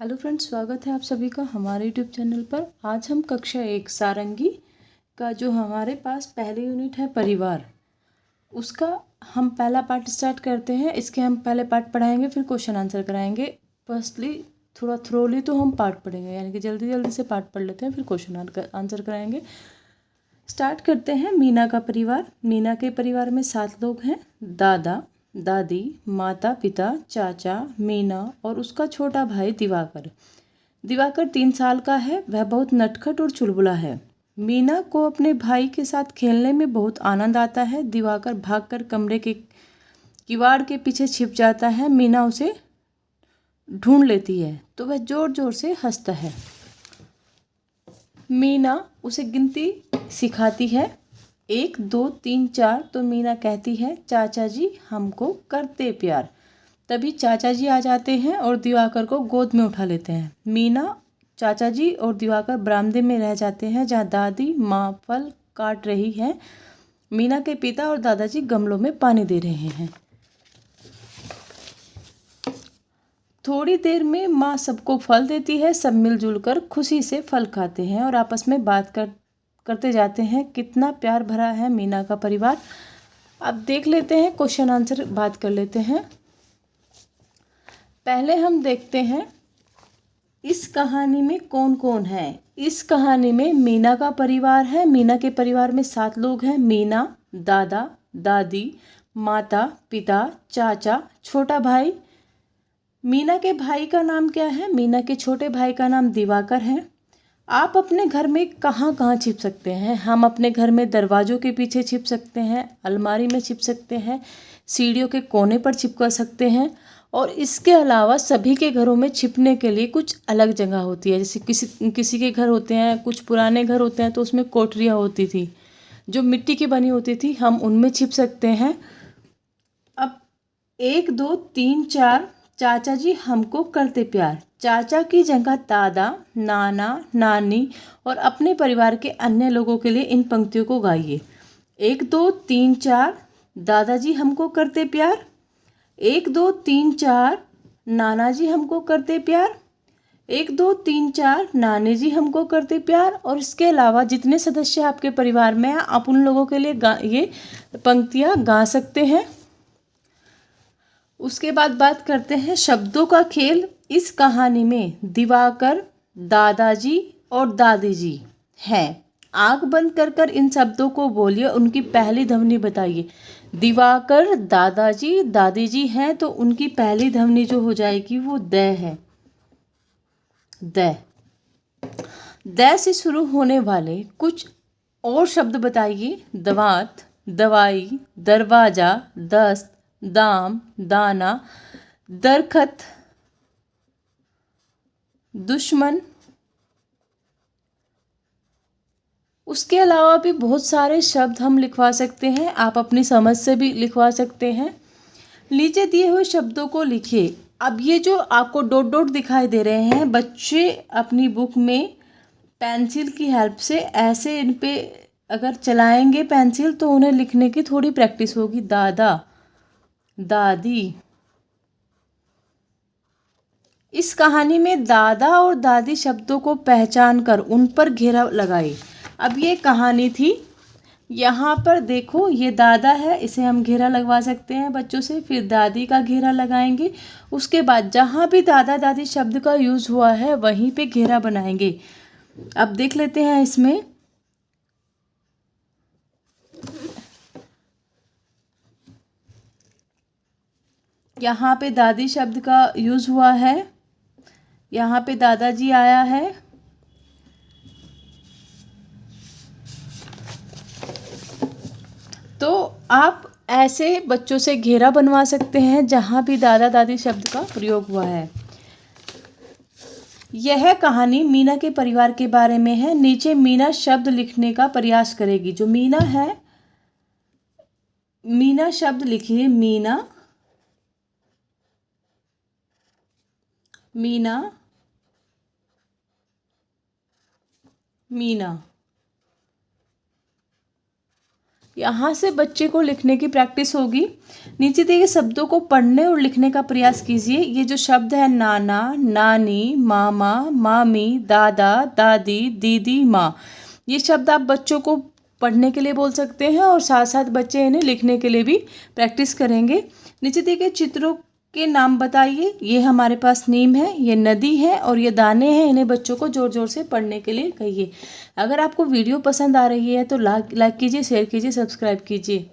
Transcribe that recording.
Hello friends, स्वागत है आप सभी का हमारे यूट्यूब चैनल पर। आज हम कक्षा 1 सारंगी का जो हमारे पास पहली यूनिट है परिवार, उसका हम पहला पार्ट स्टार्ट करते हैं। इसके हम पहले पार्ट पढ़ाएंगे, फिर क्वेश्चन आंसर कराएंगे। फर्स्टली थोड़ा थ्रोली तो हम पार्ट पढ़ेंगे, यानी कि जल्दी जल्दी से पार्ट पढ़ लेते हैं, फिर क्वेश्चन आंसर कराएंगे। स्टार्ट करते हैं। मीना का परिवार। मीना के परिवार में 7 लोग हैं। दादा दादी, माता पिता, चाचा, मीना और उसका छोटा भाई दिवाकर। दिवाकर 3 साल का है। वह बहुत नटखट और चुलबुला है। मीना को अपने भाई के साथ खेलने में बहुत आनंद आता है। दिवाकर भागकर कमरे के किवाड़ के पीछे छिप जाता है। मीना उसे ढूंढ लेती है तो वह जोर जोर से हंसता है। मीना उसे गिनती सिखाती है, 1 2 3 4। तो मीना कहती है, चाचा जी हमको करते प्यार। तभी चाचा जी आ जाते हैं और दिवाकर को गोद में उठा लेते हैं। मीना, चाचा जी और दिवाकर बरामदे में रह जाते हैं, जहाँ दादी माँ फल काट रही है। मीना के पिता और दादाजी गमलों में पानी दे रहे हैं। थोड़ी देर में माँ सबको फल देती है। सब मिलजुल कर खुशी से फल खाते हैं और आपस में बात करते जाते हैं। कितना प्यार भरा है मीना का परिवार। अब देख लेते हैं, क्वेश्चन आंसर बात कर लेते हैं। पहले हम देखते हैं इस कहानी में कौन कौन है। इस कहानी में मीना का परिवार है। मीना के परिवार में 7 लोग हैं। मीना, दादा दादी, माता पिता, चाचा, छोटा भाई। मीना के भाई का नाम क्या है? मीना के छोटे भाई का नाम दिवाकर है। आप अपने घर में कहाँ कहाँ छिप सकते हैं? हम अपने घर में दरवाज़ों के पीछे छिप सकते हैं, अलमारी में छिप सकते हैं, सीढ़ियों के कोने पर छिपका सकते हैं। और इसके अलावा सभी के घरों में छिपने के लिए कुछ अलग जगह होती है। जैसे किसी के घर होते हैं, कुछ पुराने घर होते हैं तो उसमें कोठरियाँ होती थी जो मिट्टी की बनी होती थी, हम उनमें छिप सकते हैं। अब 1 2 3 4, चाचा जी हमको करते प्यार। चाचा की जगह दादा, नाना, नानी और अपने परिवार के अन्य लोगों के लिए इन पंक्तियों को गाइए। 1 2 3 4, दादाजी हमको करते प्यार। 1 2 3 4, नाना जी हमको करते प्यार। 1 2 3 4, नानी जी हमको करते प्यार। और इसके अलावा जितने सदस्य आपके परिवार में हैं, आप उन लोगों के लिए ये पंक्तियाँ गा सकते हैं। उसके बाद बात करते हैं शब्दों का खेल। इस कहानी में दिवाकर, दादाजी और दादी जी हैं। आंख बंद कर कर इन शब्दों को बोलिए, उनकी पहली ध्वनि बताइए। दिवाकर, दादाजी, दादी जी हैं तो उनकी पहली ध्वनि जो हो जाएगी वो द है। द। द से शुरू होने वाले कुछ और शब्द बताइए। दवात, दवाई, दरवाजा, दस्त, दाम, दाना, दरखत, दुश्मन। उसके अलावा भी बहुत सारे शब्द हम लिखवा सकते हैं, आप अपनी समझ से भी लिखवा सकते हैं। नीचे दिए हुए शब्दों को लिखिए। अब ये जो आपको डॉट डॉट दिखाई दे रहे हैं, बच्चे अपनी बुक में पेंसिल की हेल्प से ऐसे इन पे अगर चलाएंगे पेंसिल तो उन्हें लिखने की थोड़ी प्रैक्टिस होगी। दादा, दादी। इस कहानी में दादा और दादी शब्दों को पहचान कर उन पर घेरा लगाए। अब ये कहानी थी। यहाँ पर देखो, ये दादा है, इसे हम घेरा लगवा सकते हैं बच्चों से। फिर दादी का घेरा लगाएंगे। उसके बाद जहाँ भी दादा दादी शब्द का यूज़ हुआ है वहीं पे घेरा बनाएंगे। अब देख लेते हैं इसमें। यहाँ पे दादी शब्द का यूज़ हुआ है, यहाँ पे दादाजी आया है। तो आप ऐसे बच्चों से घेरा बनवा सकते हैं जहाँ भी दादा दादी शब्द का प्रयोग हुआ है। यह कहानी मीना के परिवार के बारे में है। नीचे मीना शब्द लिखने का प्रयास करेगी। जो मीना है, मीना शब्द लिखिए। मीना, मीना, मीना। यहाँ से बच्चे को लिखने की प्रैक्टिस होगी। नीचे दिए गए शब्दों को पढ़ने और लिखने का प्रयास कीजिए। ये जो शब्द है नाना, नानी, मामा, मामी, दादा, दादी, दीदी, माँ, ये शब्द आप बच्चों को पढ़ने के लिए बोल सकते हैं और साथ साथ बच्चे इन्हें लिखने के लिए भी प्रैक्टिस करेंगे। नीचे दिए गए चित्रों के नाम बताइए। ये हमारे पास नीम है, ये नदी है और ये दाने हैं। इन्हें बच्चों को ज़ोर ज़ोर से पढ़ने के लिए कहिए। अगर आपको वीडियो पसंद आ रही है तो लाइक कीजिए, शेयर कीजिए, सब्सक्राइब कीजिए।